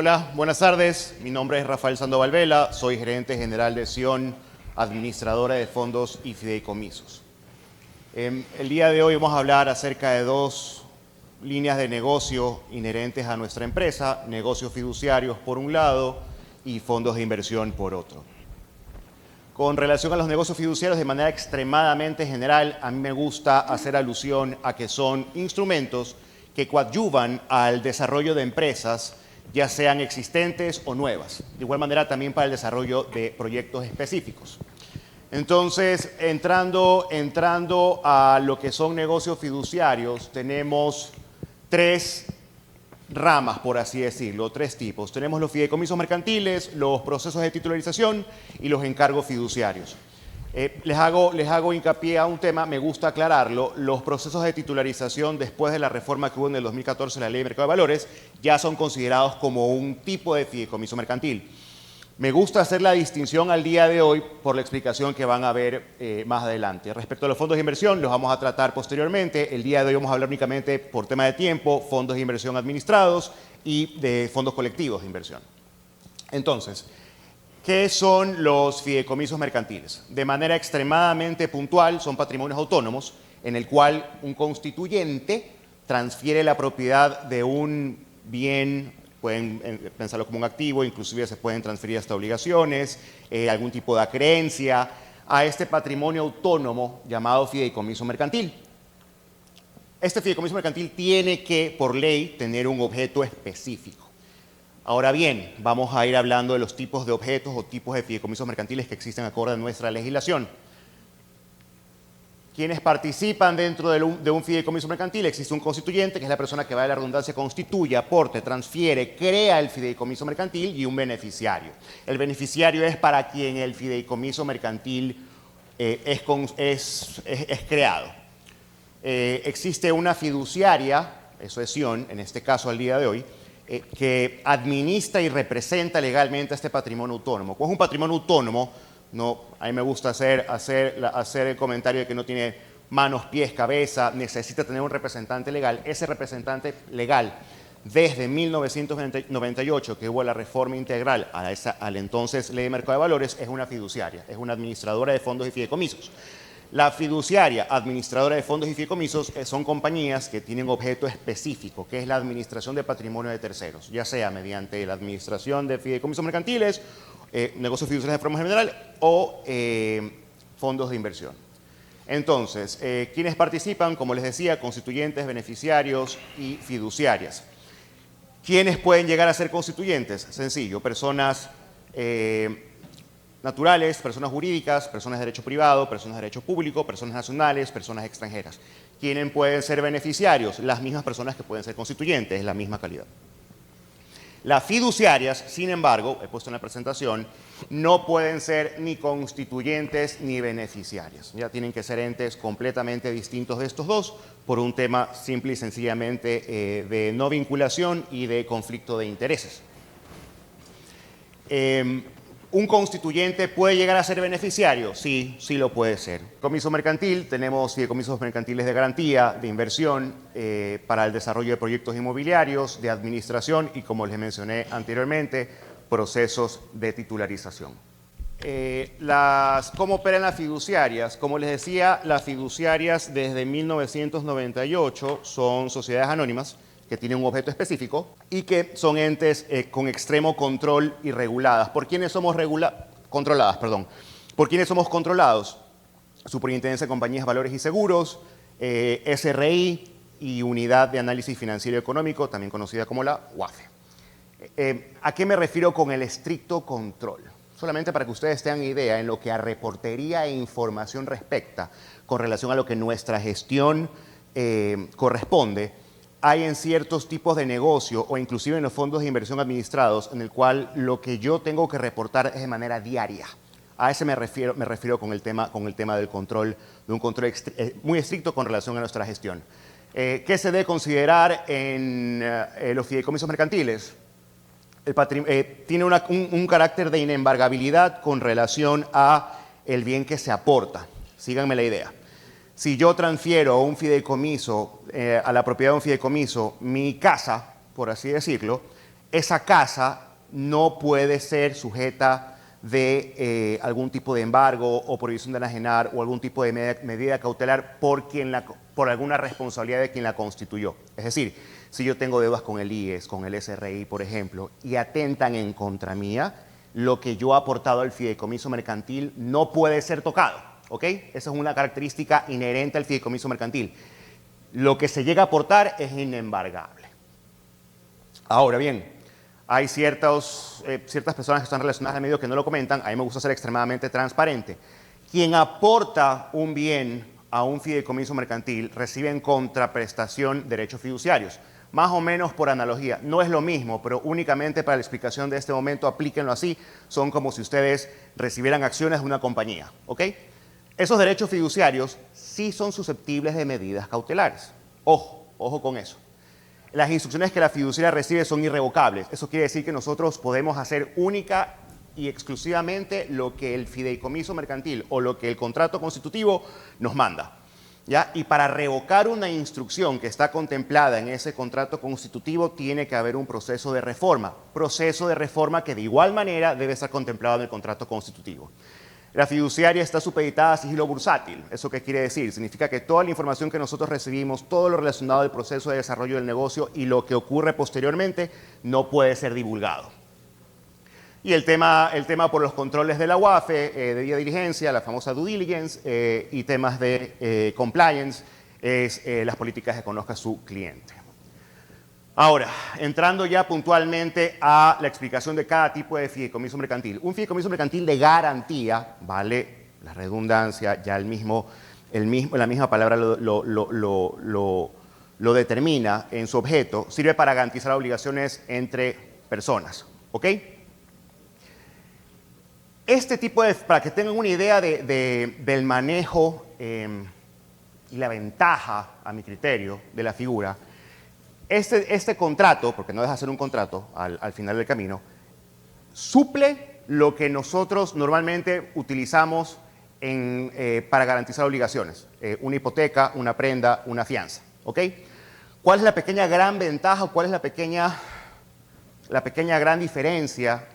Hola, buenas tardes. Mi nombre es Rafael Sandoval Vela, soy gerente general de Sion, administradora de fondos y fideicomisos. El día de hoy vamos a hablar acerca de dos líneas de negocio inherentes a nuestra empresa, negocios fiduciarios por un lado y fondos de inversión por otro. Con relación a los negocios fiduciarios, de manera extremadamente general, a mí me gusta hacer alusión a que son instrumentos que coadyuvan al desarrollo de empresas, ya sean existentes o nuevas. De igual manera, también para el desarrollo de proyectos específicos. Entonces, entrando a lo que son negocios fiduciarios, tenemos tres ramas, por así decirlo, tres tipos. Tenemos los fideicomisos mercantiles, los procesos de titularización y los encargos fiduciarios. Les hago hincapié a un tema, me gusta aclararlo. Los procesos de titularización, después de la reforma que hubo en el 2014 en la Ley de Mercado de Valores, ya son considerados como un tipo de fideicomiso mercantil. Me gusta hacer la distinción al día de hoy por la explicación que van a ver más adelante. Respecto a los fondos de inversión, los vamos a tratar posteriormente. El día de hoy vamos a hablar únicamente, por tema de tiempo, fondos de inversión administrados y de fondos colectivos de inversión. Entonces, ¿qué son los fideicomisos mercantiles? De manera extremadamente puntual, son patrimonios autónomos en el cual un constituyente transfiere la propiedad de un bien. Pueden pensarlo como un activo, inclusive se pueden transferir hasta obligaciones, algún tipo de acreencia, a este patrimonio autónomo llamado fideicomiso mercantil. Este fideicomiso mercantil tiene que, por ley, tener un objeto específico. Ahora bien, vamos a ir hablando de los tipos de objetos o tipos de fideicomisos mercantiles que existen acorde a nuestra legislación. Quienes participan dentro de un fideicomiso mercantil, existe un constituyente, que es la persona que va de la redundancia, constituye, aporte, transfiere, crea el fideicomiso mercantil, y un beneficiario. El beneficiario es para quien el fideicomiso mercantil es creado. Existe una fiduciaria, eso es Sion, en este caso al día de hoy, que administra y representa legalmente a este patrimonio autónomo. ¿Cuál es un patrimonio autónomo? No, a mí me gusta hacer el comentario de que no tiene manos, pies, cabeza, necesita tener un representante legal. Ese representante legal, desde 1998, que hubo la reforma integral a la entonces Ley de Mercado de Valores, es una fiduciaria, es una administradora de fondos y fideicomisos. La fiduciaria, administradora de fondos y fideicomisos, son compañías que tienen objeto específico, que es la administración de patrimonio de terceros, ya sea mediante la administración de fideicomisos mercantiles, negocios fiduciarios de forma general o fondos de inversión. Entonces, ¿quiénes participan? Como les decía, constituyentes, beneficiarios y fiduciarias. ¿Quiénes pueden llegar a ser constituyentes? Sencillo, personas naturales, personas jurídicas, personas de derecho privado, personas de derecho público, personas nacionales, personas extranjeras. ¿Quiénes pueden ser beneficiarios? Las mismas personas que pueden ser constituyentes, es la misma calidad. Las fiduciarias, sin embargo, he puesto en la presentación, no pueden ser ni constituyentes ni beneficiarias. Ya tienen que ser entes completamente distintos de estos dos por un tema simple y sencillamente de no vinculación y de conflicto de intereses. ¿Un constituyente puede llegar a ser beneficiario? Sí, sí lo puede ser. Fideicomiso mercantil, tenemos fideicomisos mercantiles de garantía, de inversión, para el desarrollo de proyectos inmobiliarios, de administración y, como les mencioné anteriormente, procesos de titularización. ¿Cómo operan las fiduciarias? Como les decía, las fiduciarias desde 1998 son sociedades anónimas que tienen un objeto específico y que son entes con extremo control y reguladas. ¿Por quiénes somos controladas? ¿Por quiénes somos controlados? Superintendencia de Compañías, Valores y Seguros, SRI y Unidad de Análisis Financiero y Económico, también conocida como la UAFE. ¿A qué me refiero con el estricto control? Solamente para que ustedes tengan idea en lo que a reportería e información respecta con relación a lo que nuestra gestión corresponde. Hay en ciertos tipos de negocio o inclusive en los fondos de inversión administrados en el cual lo que yo tengo que reportar es de manera diaria. A ese me refiero con el tema del control, de un control muy estricto con relación a nuestra gestión. ¿Qué se debe considerar en los fideicomisos mercantiles? Tiene un carácter de inembargabilidad con relación a el bien que se aporta. Síganme la idea. Si yo transfiero a un fideicomiso, a la propiedad de un fideicomiso, mi casa, por así decirlo, esa casa no puede ser sujeta de algún tipo de embargo o prohibición de enajenar o algún tipo de medida cautelar por alguna responsabilidad de quien la constituyó. Es decir, si yo tengo deudas con el IES, con el SRI, por ejemplo, y atentan en contra mía, lo que yo he aportado al fideicomiso mercantil no puede ser tocado, ¿ok? Esa es una característica inherente al fideicomiso mercantil. Lo que se llega a aportar es inembargable. Ahora bien, hay ciertas personas que están relacionadas al medio que no lo comentan. A mí me gusta ser extremadamente transparente. Quien aporta un bien a un fideicomiso mercantil recibe en contraprestación derechos fiduciarios. Más o menos por analogía. No es lo mismo, pero únicamente para la explicación de este momento, aplíquenlo así. Son como si ustedes recibieran acciones de una compañía, ¿ok? Esos derechos fiduciarios sí son susceptibles de medidas cautelares. Ojo, ojo con eso. Las instrucciones que la fiduciaria recibe son irrevocables. Eso quiere decir que nosotros podemos hacer única y exclusivamente lo que el fideicomiso mercantil o lo que el contrato constitutivo nos manda, ¿ya? Y para revocar una instrucción que está contemplada en ese contrato constitutivo tiene que haber un proceso de reforma que de igual manera debe estar contemplado en el contrato constitutivo. La fiduciaria está supeditada a sigilo bursátil. ¿Eso qué quiere decir? Significa que toda la información que nosotros recibimos, todo lo relacionado al proceso de desarrollo del negocio y lo que ocurre posteriormente no puede ser divulgado. Y el tema por los controles de la UAFE, de debida diligencia, la famosa due diligence y temas de compliance, es las políticas que conozca su cliente. Ahora, entrando ya puntualmente a la explicación de cada tipo de fideicomiso mercantil. Un fideicomiso mercantil de garantía, vale la redundancia, ya la misma palabra lo determina en su objeto, sirve para garantizar obligaciones entre personas, ¿ok? Este tipo para que tengan una idea del manejo y la ventaja, a mi criterio, de la figura, este contrato, porque no deja de ser un contrato al final del camino, suple lo que nosotros normalmente utilizamos para garantizar obligaciones. Una hipoteca, una prenda, una fianza. ¿Ok? ¿Cuál es la pequeña gran ventaja o cuál es la pequeña gran diferencia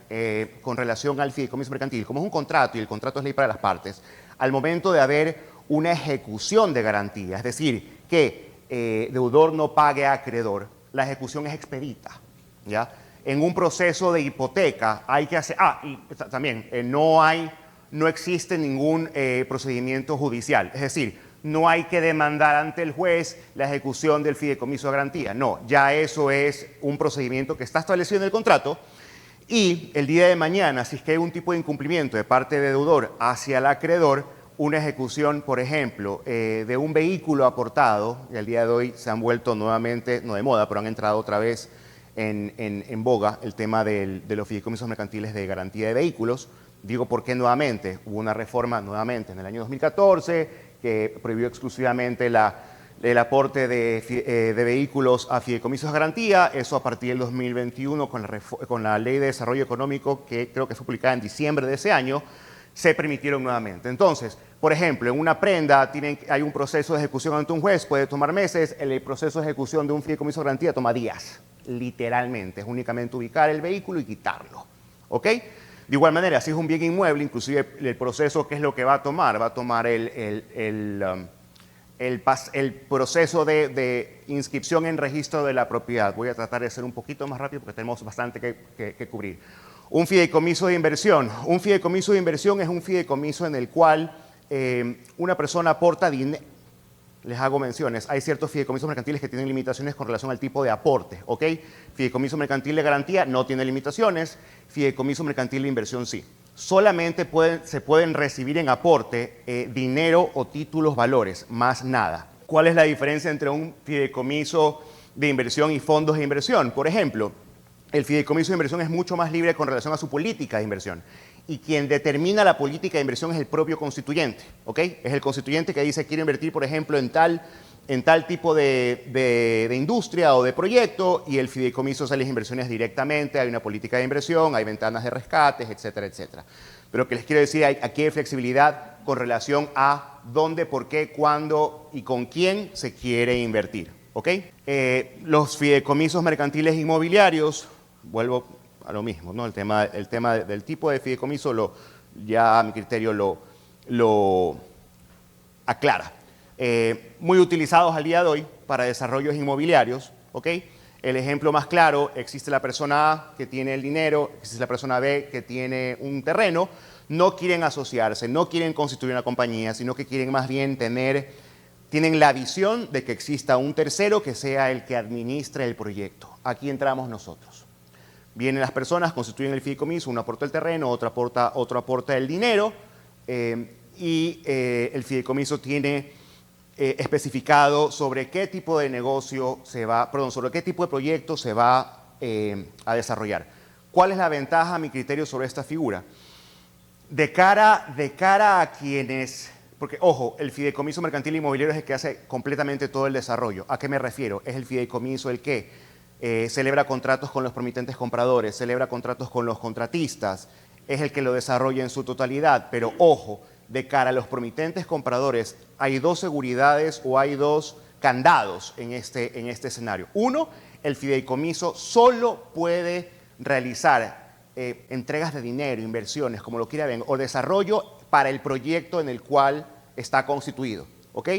con relación al fideicomiso mercantil? Como es un contrato y el contrato es ley para las partes, al momento de haber una ejecución de garantía, es decir, que deudor no pague a acreedor, la ejecución es expedita, ¿ya? En un proceso de hipoteca hay que hacer... y también no existe ningún procedimiento judicial, es decir, no hay que demandar ante el juez la ejecución del fideicomiso de garantía, no, ya eso es un procedimiento que está establecido en el contrato y el día de mañana, si es que hay un tipo de incumplimiento de parte de deudor hacia el acreedor, una ejecución, por ejemplo, de un vehículo aportado, y al día de hoy se han vuelto nuevamente, no de moda, pero han entrado otra vez en boga el tema de los fideicomisos mercantiles de garantía de vehículos. Digo, ¿por qué nuevamente? Hubo una reforma nuevamente en el año 2014 que prohibió exclusivamente el aporte de vehículos a fideicomisos de garantía. Eso a partir del 2021 con la Ley de Desarrollo Económico, que creo que fue publicada en diciembre de ese año, se permitieron nuevamente. Entonces, por ejemplo, en una prenda hay un proceso de ejecución ante un juez, puede tomar meses, el proceso de ejecución de un fideicomiso de garantía toma días, literalmente. Es únicamente ubicar el vehículo y quitarlo, ¿ok? De igual manera, si es un bien inmueble, inclusive el proceso, ¿qué es lo que va a tomar? Va a tomar el proceso de inscripción en registro de la propiedad. Voy a tratar de ser un poquito más rápido porque tenemos bastante que cubrir. Un fideicomiso de inversión. Un fideicomiso de inversión es un fideicomiso en el cual una persona aporta dinero. Les hago menciones. Hay ciertos fideicomisos mercantiles que tienen limitaciones con relación al tipo de aporte, ¿ok? Fideicomiso mercantil de garantía no tiene limitaciones. Fideicomiso mercantil de inversión sí. Solamente se pueden recibir en aporte dinero o títulos valores, más nada. ¿Cuál es la diferencia entre un fideicomiso de inversión y fondos de inversión? Por ejemplo, el fideicomiso de inversión es mucho más libre con relación a su política de inversión. Y quien determina la política de inversión es el propio constituyente, ¿ok? Es el constituyente que dice quiero invertir, por ejemplo, en tal tipo de industria o de proyecto, y el fideicomiso hace las inversiones directamente, hay una política de inversión, hay ventanas de rescates, etcétera, etcétera. Pero lo que les quiero decir, aquí hay flexibilidad con relación a dónde, por qué, cuándo y con quién se quiere invertir, ¿ok? Los fideicomisos mercantiles inmobiliarios, vuelvo a lo mismo, ¿no? El tema del tipo de fideicomiso ya a mi criterio lo aclara. Muy utilizados al día de hoy para desarrollos inmobiliarios, ¿ok? El ejemplo más claro, existe la persona A que tiene el dinero, existe la persona B que tiene un terreno, no quieren asociarse, no quieren constituir una compañía, sino que quieren más bien tienen la visión de que exista un tercero que sea el que administre el proyecto. Aquí entramos nosotros. Vienen las personas, constituyen el fideicomiso, uno aporta el terreno, otro aporta el dinero y el fideicomiso tiene especificado sobre qué tipo de negocio sobre qué tipo de proyecto se va a desarrollar. ¿Cuál es la ventaja, a mi criterio, sobre esta figura? De cara a quienes... Porque, ojo, el fideicomiso mercantil inmobiliario es el que hace completamente todo el desarrollo. ¿A qué me refiero? Es el fideicomiso el que celebra contratos con los promitentes compradores, celebra contratos con los contratistas, es el que lo desarrolla en su totalidad. Pero, ojo, de cara a los promitentes compradores, hay dos seguridades o hay dos candados en este escenario. Uno, el fideicomiso solo puede realizar entregas de dinero, inversiones, como lo quiera ver, o desarrollo para el proyecto en el cual está constituido, ¿ok?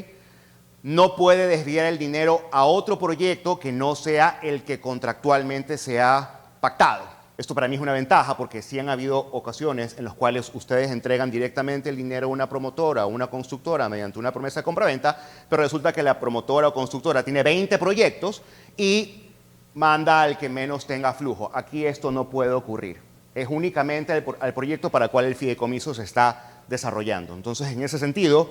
No puede desviar el dinero a otro proyecto que no sea el que contractualmente se ha pactado. Esto para mí es una ventaja porque sí han habido ocasiones en las cuales ustedes entregan directamente el dinero a una promotora o una constructora mediante una promesa de compraventa, pero resulta que la promotora o constructora tiene 20 proyectos y manda al que menos tenga flujo. Aquí esto no puede ocurrir. Es únicamente al proyecto para el cual el fideicomiso se está desarrollando. Entonces, en ese sentido,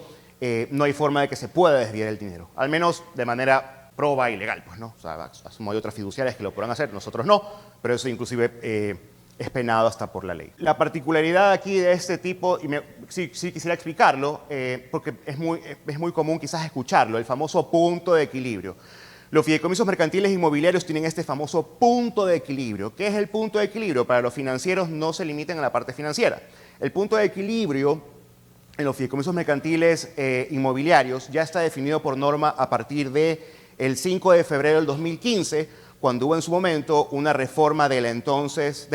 no hay forma de que se pueda desviar el dinero, al menos de manera proba y legal, pues, ¿no? O sea, asumo hay otras fiduciarias que lo podrán hacer, nosotros no, pero eso inclusive es penado hasta por la ley. La particularidad aquí de este tipo, y sí quisiera explicarlo, porque es muy común quizás escucharlo, el famoso punto de equilibrio. Los fideicomisos mercantiles inmobiliarios tienen este famoso punto de equilibrio. ¿Qué es el punto de equilibrio? Para los financieros no se limiten a la parte financiera. El punto de equilibrio en los fideicomisos mercantiles inmobiliarios ya está definido por norma a partir del 5 de febrero del 2015, cuando hubo en su momento una reforma del entonces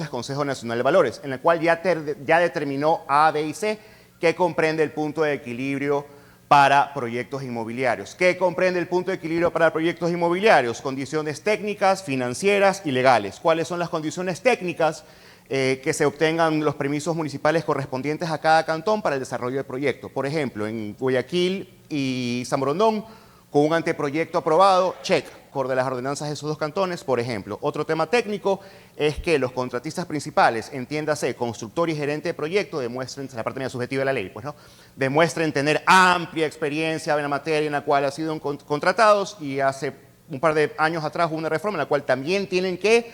Consejo Nacional de Valores, en la cual ya determinó A, B y C que comprende el punto de equilibrio para proyectos inmobiliarios. ¿Qué comprende el punto de equilibrio para proyectos inmobiliarios? Condiciones técnicas, financieras y legales. ¿Cuáles son las condiciones técnicas? Que se obtengan los permisos municipales correspondientes a cada cantón para el desarrollo del proyecto. Por ejemplo, en Guayaquil y San Borondón, con un anteproyecto aprobado, check, acorde a las ordenanzas de esos dos cantones, por ejemplo. Otro tema técnico es que los contratistas principales, entiéndase, constructor y gerente de proyecto, demuestren, la parte media subjetiva de la ley, pues, ¿no? Demuestren tener amplia experiencia en la materia en la cual han sido contratados, y hace un par de años atrás hubo una reforma en la cual también tienen que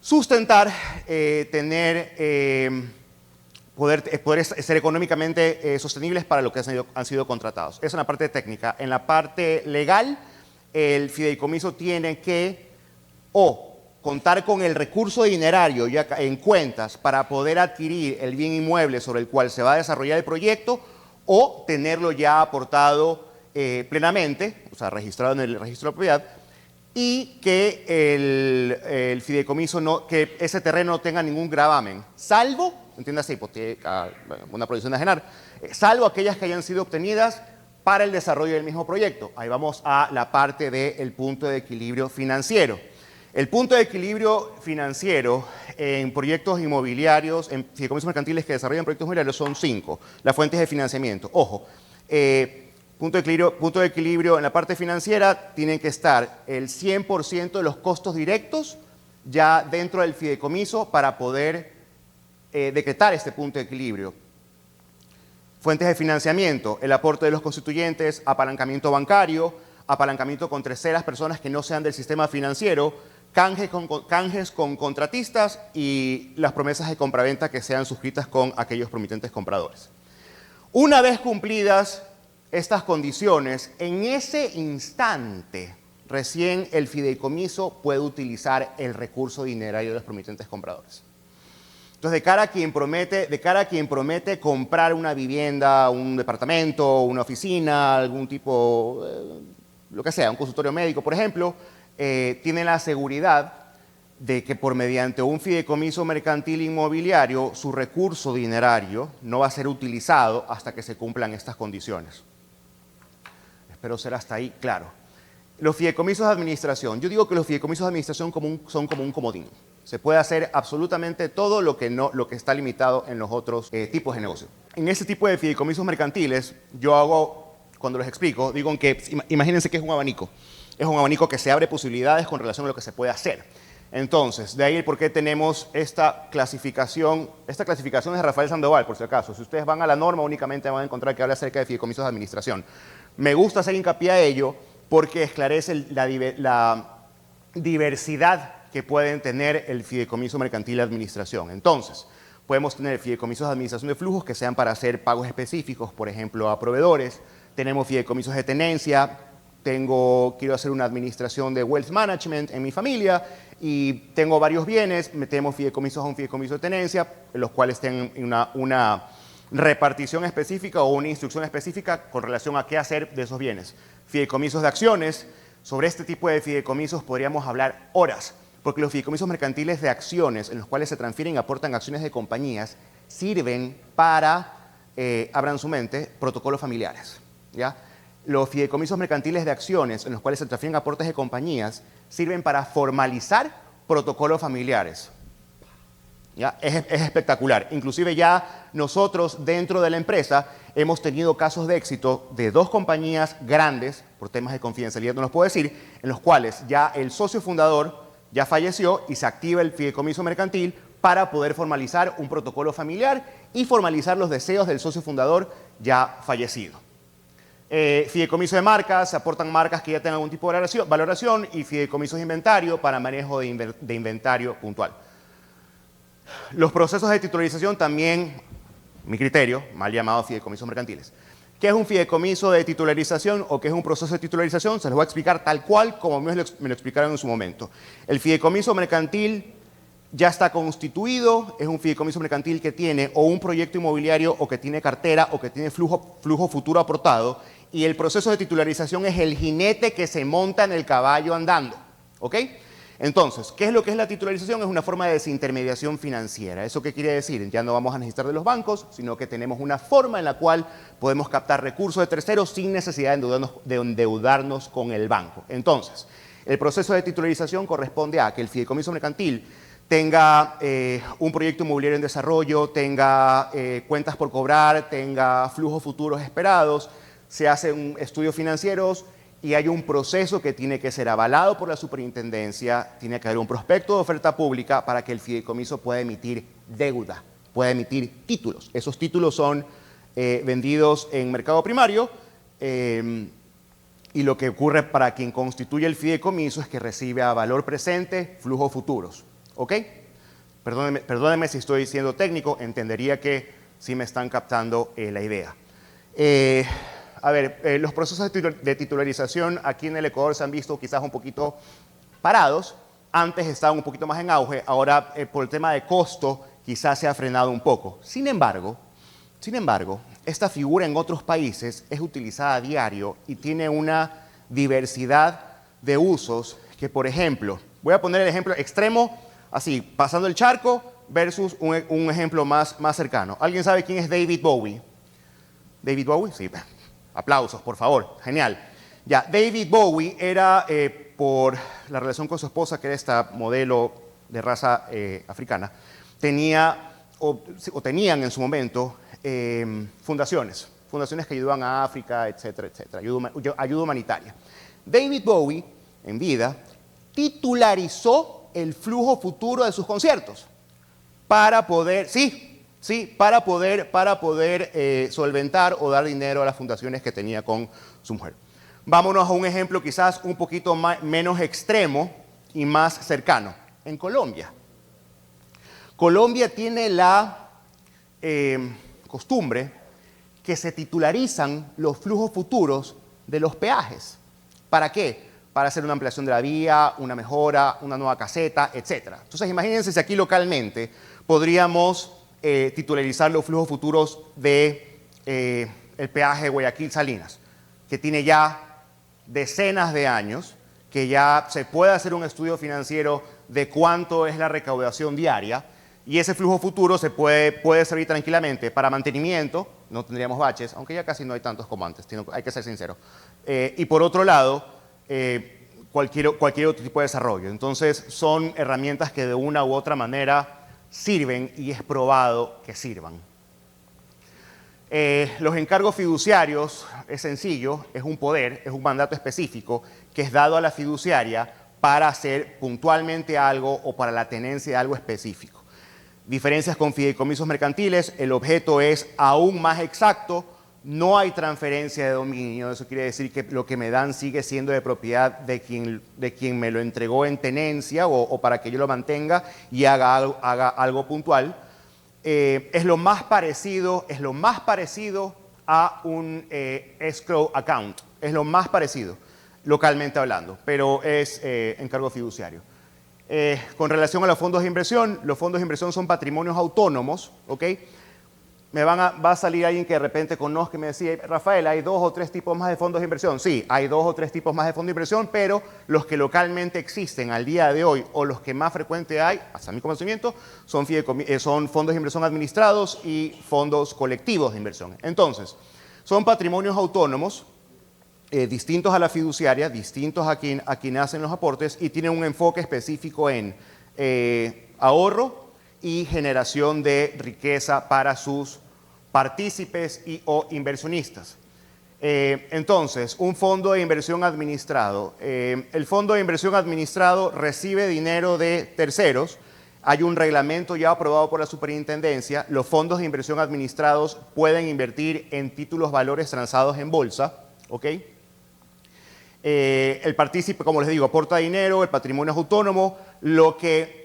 sustentar, poder ser económicamente sostenibles para lo que han sido contratados. Eso en la parte técnica. En la parte legal, el fideicomiso tiene que contar con el recurso dinerario ya en cuentas para poder adquirir el bien inmueble sobre el cual se va a desarrollar el proyecto, o tenerlo ya aportado plenamente, o sea, registrado en el registro de propiedad, y que el fideicomiso que ese terreno no tenga ningún gravamen, salvo, entiéndase, hipoteca, una prohibición de ajenar, salvo aquellas que hayan sido obtenidas para el desarrollo del mismo proyecto. Ahí vamos a la parte del punto de equilibrio financiero. El punto de equilibrio financiero en proyectos inmobiliarios, en fideicomisos mercantiles que desarrollan proyectos inmobiliarios, son 5. Las fuentes de financiamiento. Ojo, punto de equilibrio en la parte financiera, tienen que estar el 100% de los costos directos ya dentro del fideicomiso para poder decretar este punto de equilibrio. Fuentes de financiamiento, el aporte de los constituyentes, apalancamiento bancario, apalancamiento con terceras personas que no sean del sistema financiero, canjes con contratistas y las promesas de compraventa que sean suscritas con aquellos promitentes compradores. Una vez cumplidas estas condiciones, en ese instante recién el fideicomiso puede utilizar el recurso dinerario de los promitentes compradores. Entonces, de cara a quien promete comprar una vivienda, un departamento, una oficina, algún tipo, lo que sea, un consultorio médico, por ejemplo, tiene la seguridad de que por mediante un fideicomiso mercantil inmobiliario, su recurso dinerario no va a ser utilizado hasta que se cumplan estas condiciones. Espero ser hasta ahí claro. Los fideicomisos de administración. Yo digo que los fideicomisos de administración son como un comodín. Se puede hacer absolutamente todo lo que está limitado en los otros tipos de negocio. En ese tipo de fideicomisos mercantiles, yo hago, cuando les explico, digo que imagínense que es un abanico. Es un abanico que se abre posibilidades con relación a lo que se puede hacer. Entonces, de ahí el por qué tenemos esta clasificación. Esta clasificación es de Rafael Sandoval, por si acaso. Si ustedes van a la norma, únicamente van a encontrar que habla acerca de fideicomisos de administración. Me gusta hacer hincapié a ello porque esclarece la diversidad que pueden tener el fideicomiso mercantil de administración. Entonces, podemos tener fideicomisos de administración de flujos que sean para hacer pagos específicos, por ejemplo, a proveedores. Tenemos fideicomisos de tenencia. Quiero hacer una administración de wealth management en mi familia y tengo varios bienes, metemos fideicomisos a un fideicomiso de tenencia, los cuales tienen una repartición específica o una instrucción específica con relación a qué hacer de esos bienes. Fideicomisos de acciones. Sobre este tipo de fideicomisos podríamos hablar horas, porque los fideicomisos mercantiles de acciones, en los cuales se transfieren y aportan acciones de compañías, sirven para, abran su mente, protocolos familiares, ¿ya? Los fideicomisos mercantiles de acciones, en los cuales se transfieren aportes de compañías, sirven para formalizar protocolos familiares. ¿Ya? Es espectacular. Inclusive ya nosotros dentro de la empresa hemos tenido casos de éxito de 2 compañías grandes, por temas de confidencialidad no los puedo decir, en los cuales ya el socio fundador ya falleció y se activa el fideicomiso mercantil para poder formalizar un protocolo familiar y formalizar los deseos del socio fundador ya fallecido. Fideicomiso de marcas, se aportan marcas que ya tengan algún tipo de valoración y fideicomisos de inventario para manejo de inventario puntual. Los procesos de titularización también, mi criterio, mal llamados fideicomisos mercantiles. ¿Qué es un fideicomiso de titularización o qué es un proceso de titularización? Se los voy a explicar tal cual como me lo explicaron en su momento. El fideicomiso mercantil ya está constituido, es un fideicomiso mercantil que tiene o un proyecto inmobiliario o que tiene cartera o que tiene flujo futuro aportado y el proceso de titularización es el jinete que se monta en el caballo andando, ¿ok? Entonces, ¿qué es lo que es la titularización? Es una forma de desintermediación financiera. ¿Eso qué quiere decir? Ya no vamos a necesitar de los bancos, sino que tenemos una forma en la cual podemos captar recursos de terceros sin necesidad de endeudarnos con el banco. Entonces, el proceso de titularización corresponde a que el fideicomiso mercantil tenga un proyecto inmobiliario en desarrollo, tenga cuentas por cobrar, tenga flujos futuros esperados, se hacen estudios financieros y hay un proceso que tiene que ser avalado por la superintendencia, tiene que haber un prospecto de oferta pública para que el fideicomiso pueda emitir deuda, pueda emitir títulos. Esos títulos son vendidos en mercado primario y lo que ocurre para quien constituye el fideicomiso es que recibe a valor presente flujos futuros. ¿Ok? Perdónenme si estoy siendo técnico, entendería que sí me están captando la idea. Los procesos de titularización aquí en el Ecuador se han visto quizás un poquito parados. Antes estaban un poquito más en auge, ahora por el tema de costo quizás se ha frenado un poco. Sin embargo, esta figura en otros países es utilizada a diario y tiene una diversidad de usos que, por ejemplo, voy a poner el ejemplo extremo, así, pasando el charco versus un ejemplo más cercano. ¿Alguien sabe quién es David Bowie? ¿David Bowie? Sí, aplausos, por favor. Genial. Ya, David Bowie era, por la relación con su esposa, que era esta modelo de raza africana, tenían en su momento fundaciones que ayudaban a África, etcétera, etcétera, ayuda humanitaria. David Bowie, en vida, titularizó el flujo futuro de sus conciertos para poder, para poder solventar o dar dinero a las fundaciones que tenía con su mujer. Vámonos a un ejemplo quizás un poquito menos extremo y más cercano. En Colombia. Colombia tiene la costumbre que se titularizan los flujos futuros de los peajes. ¿Para qué? Para hacer una ampliación de la vía, una mejora, una nueva caseta, etc. Entonces, imagínense si aquí localmente podríamos titularizar los flujos futuros de el peaje Guayaquil-Salinas, que tiene ya decenas de años, que ya se puede hacer un estudio financiero de cuánto es la recaudación diaria, y ese flujo futuro puede servir tranquilamente para mantenimiento, no tendríamos baches, aunque ya casi no hay tantos como antes, hay que ser sincero. Y por otro lado, cualquier otro tipo de desarrollo. Entonces, son herramientas que de una u otra manera sirven y es probado que sirvan. Los encargos fiduciarios es sencillo, es un poder, es un mandato específico que es dado a la fiduciaria para hacer puntualmente algo o para la tenencia de algo específico. Diferencias con fideicomisos mercantiles, el objeto es aún más exacto, no hay transferencia de dominio, eso quiere decir que lo que me dan sigue siendo de propiedad de quien me lo entregó en tenencia o para que yo lo mantenga y haga algo puntual. Es lo más parecido a un escrow account, es lo más parecido, localmente hablando, pero es encargo fiduciario. Con relación a los fondos de inversión son patrimonios autónomos, ¿ok? Va a salir alguien que de repente conozca y me decía, Rafael, ¿hay 2 o 3 tipos más de fondos de inversión? Sí, hay 2 o 3 tipos más de fondos de inversión, pero los que localmente existen al día de hoy o los que más frecuente hay, hasta mi conocimiento, son fondos de inversión administrados y fondos colectivos de inversión. Entonces, son patrimonios autónomos, distintos a la fiduciaria, distintos a quien hacen los aportes y tienen un enfoque específico en ahorro y generación de riqueza para sus partícipes o inversionistas. Entonces, un fondo de inversión administrado. El fondo de inversión administrado recibe dinero de terceros. Hay un reglamento ya aprobado por la superintendencia. Los fondos de inversión administrados pueden invertir en títulos valores transados en bolsa, ¿ok? El partícipe, como les digo, aporta dinero, el patrimonio es autónomo. Lo que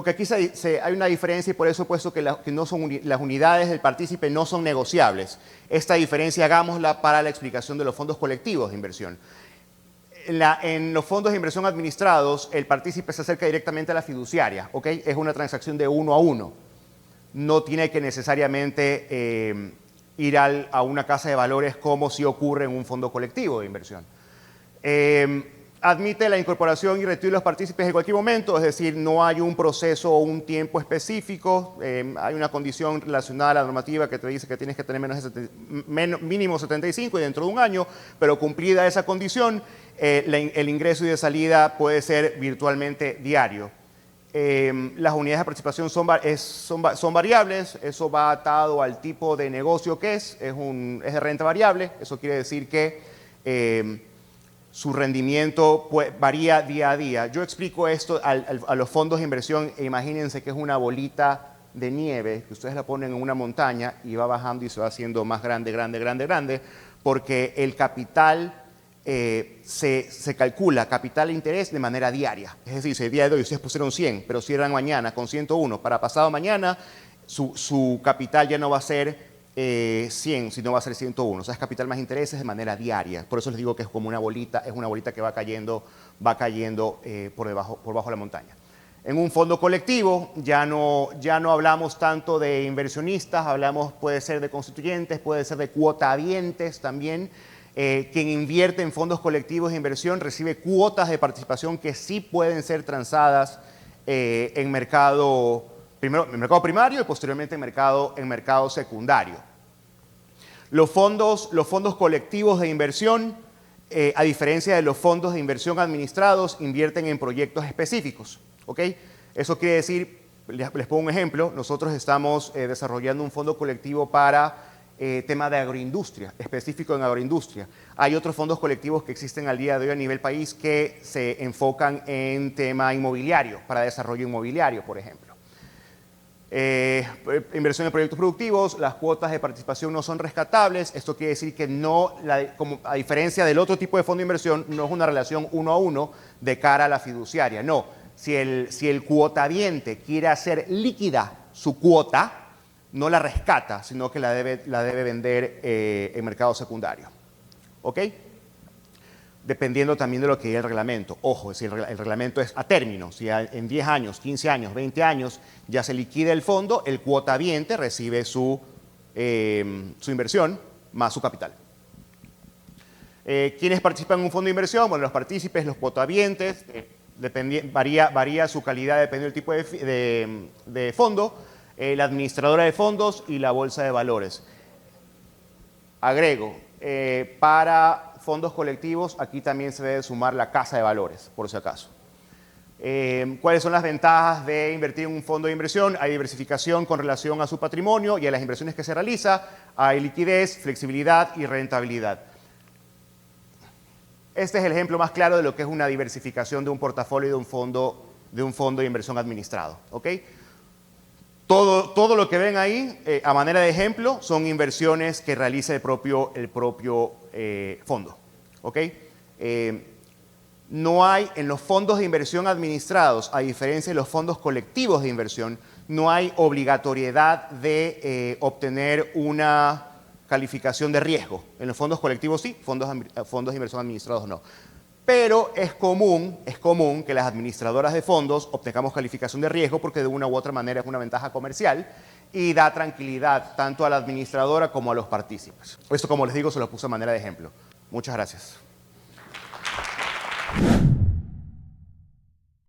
aquí hay una diferencia y por eso he puesto que las unidades del partícipe no son negociables. Esta diferencia hagámosla para la explicación de los fondos colectivos de inversión. En los fondos de inversión administrados, el partícipe se acerca directamente a la fiduciaria, ¿ok? Es una transacción de 1 a 1. No tiene que necesariamente ir a una casa de valores como si ocurre en un fondo colectivo de inversión. Admite la incorporación y retiro de los partícipes en cualquier momento, es decir, no hay un proceso o un tiempo específico, hay una condición relacionada a la normativa que te dice que tienes que tener mínimo 75 y dentro de un año, pero cumplida esa condición, el ingreso y de salida puede ser virtualmente diario. Las unidades de participación son variables, eso va atado al tipo de negocio que es de renta variable, eso quiere decir que su rendimiento varía día a día. Yo explico esto a los fondos de inversión e imagínense que es una bolita de nieve que ustedes la ponen en una montaña y va bajando y se va haciendo más grande, porque el capital se calcula, capital e interés de manera diaria. Es decir, si el día de hoy ustedes pusieron 100, pero cierran mañana con 101, para pasado mañana su capital ya no va a ser 100, sino va a ser 101. O sea, es capital más intereses de manera diaria. Por eso les digo que es como una bolita, es una bolita que va cayendo por bajo la montaña. En un fondo colectivo ya no hablamos tanto de inversionistas, puede ser de constituyentes, puede ser de cuotahabientes también. Quien invierte en fondos colectivos de inversión recibe cuotas de participación que sí pueden ser transadas primero en mercado primario y posteriormente en mercado secundario. Los fondos colectivos de inversión, a diferencia de los fondos de inversión administrados, invierten en proyectos específicos, ¿ok? Eso quiere decir, les pongo un ejemplo, nosotros estamos desarrollando un fondo colectivo para tema de agroindustria, específico en agroindustria. Hay otros fondos colectivos que existen al día de hoy a nivel país que se enfocan en tema inmobiliario, para desarrollo inmobiliario, por ejemplo. Inversión en proyectos productivos, las cuotas de participación no son rescatables. Esto quiere decir que a diferencia del otro tipo de fondo de inversión, no es una relación 1 a 1 de cara a la fiduciaria. No, si el cuotahabiente quiere hacer líquida su cuota, no la rescata, sino que la debe vender en mercado secundario. ¿Ok? Dependiendo también de lo que diga el reglamento. Ojo, si el reglamento es a término, si en 10 años, 15 años, 20 años ya se liquida el fondo, el cuotahabiente recibe su inversión más su capital. ¿Quiénes participan en un fondo de inversión? Bueno, los partícipes, los cuotavientes, varía su calidad dependiendo del tipo de fondo, la administradora de fondos y la bolsa de valores. Agrego, para fondos colectivos, aquí también se debe sumar la casa de valores, por si acaso. ¿Cuáles son las ventajas de invertir en un fondo de inversión? Hay diversificación con relación a su patrimonio y a las inversiones que se realiza. Hay liquidez, flexibilidad y rentabilidad. Este es el ejemplo más claro de lo que es una diversificación de un portafolio de un fondo de inversión administrado. ¿Okay? Todo lo que ven ahí, a manera de ejemplo, son inversiones que realiza el propio fondo. ¿Okay? No hay, en los fondos de inversión administrados, a diferencia de los fondos colectivos de inversión, no hay obligatoriedad de obtener una calificación de riesgo. En los fondos colectivos sí, fondos de inversión administrados no. Pero es común que las administradoras de fondos obtengamos calificación de riesgo porque de una u otra manera es una ventaja comercial y da tranquilidad tanto a la administradora como a los partícipes. Esto, como les digo, se lo puse a manera de ejemplo. Muchas gracias.